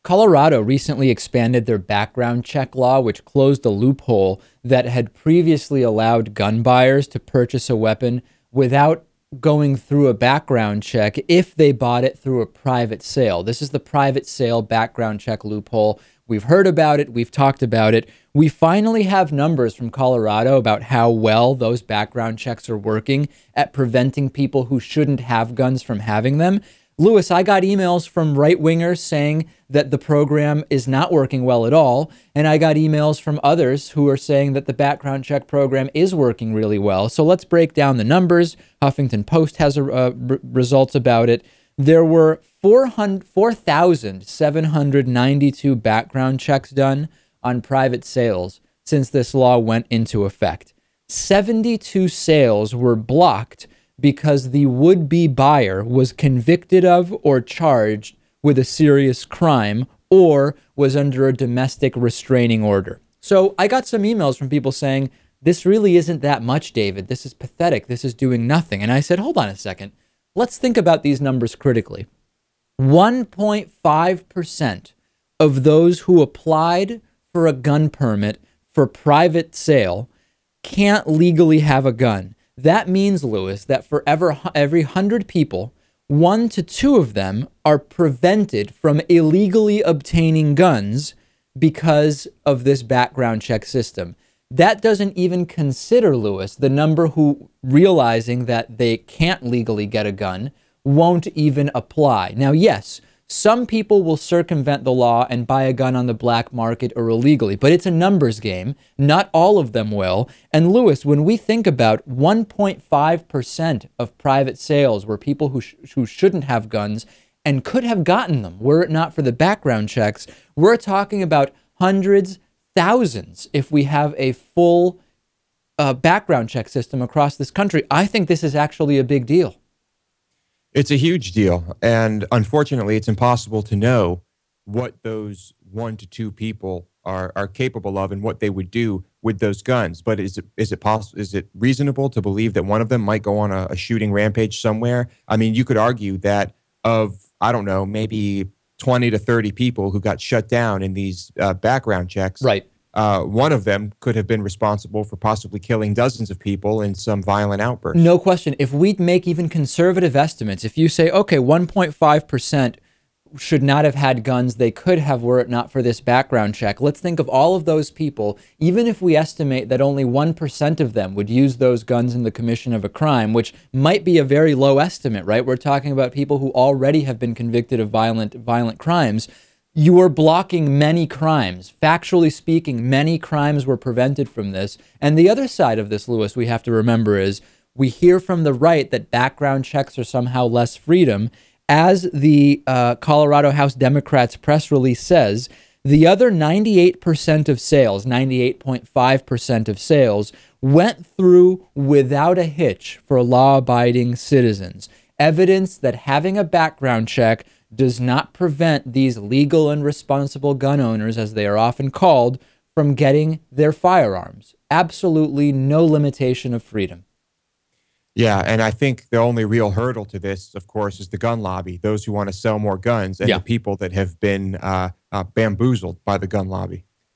Colorado recently expanded their background check law, which closed a loophole that had previously allowed gun buyers to purchase a weapon without going through a background check if they bought it through a private sale. This is the private sale background check loophole. We've heard about it. We've talked about it. We finally have numbers from Colorado about how well those background checks are working at preventing people who shouldn't have guns from having them. Lewis, I got emails from right-wingers saying that the program is not working well at all, and I got emails from others who are saying that the background check program is working really well. So let's break down the numbers. Huffington Post has results about it. There were 4,792 background checks done on private sales since this law went into effect. 72 sales were blocked because the would-be buyer was convicted of or charged with a serious crime or was under a domestic restraining order. So I got some emails from people saying, this really isn't that much, David. This is pathetic. This is doing nothing. And I said, hold on a second. Let's think about these numbers critically. 1.5% of those who applied for a gun permit for private sale can't legally have a gun. That means, Lewis, that for every 100 people, 1 to 2 of them are prevented from illegally obtaining guns because of this background check system. That doesn't even consider, Lewis, the number who, realizing that they can't legally get a gun, won't even apply. Now, yes, some people will circumvent the law and buy a gun on the black market or illegally, but it's a numbers game. Not all of them will. And Lewis, when we think about 1.5% of private sales were people who shouldn't have guns and could have gotten them were it not for the background checks, we're talking about hundreds, thousands if we have a full background check system across this country. I think this is actually a big deal. It's a huge deal. And unfortunately, it's impossible to know what those 1 to 2 people are capable of and what they would do with those guns. But is it reasonable to believe that one of them might go on a shooting rampage somewhere? I mean, you could argue that of, I don't know, maybe 20 to 30 people who got shut down in these background checks. Right. One of them could have been responsible for possibly killing dozens of people in some violent outburst. No question. If we make even conservative estimates, if you say, okay, 1.5% should not have had guns, they could have were it not for this background check. Let's think of all of those people, even if we estimate that only 1% of them would use those guns in the commission of a crime, which might be a very low estimate, right? We're talking about people who already have been convicted of violent crimes. You are blocking many crimes. Factually speaking, many crimes were prevented from this. And the other side of this, Lewis, we have to remember is we hear from the right that background checks are somehow less freedom. As the Colorado House Democrats press release says, the other 98% of sales, 98.5% of sales, went through without a hitch for law-abiding citizens. Evidence that having a background check does not prevent these legal and responsible gun owners, as they are often called, from getting their firearms. Absolutely no limitation of freedom. Yeah, and I think the only real hurdle to this, of course, is the gun lobby, those who want to sell more guns, and the people that have been bamboozled by the gun lobby.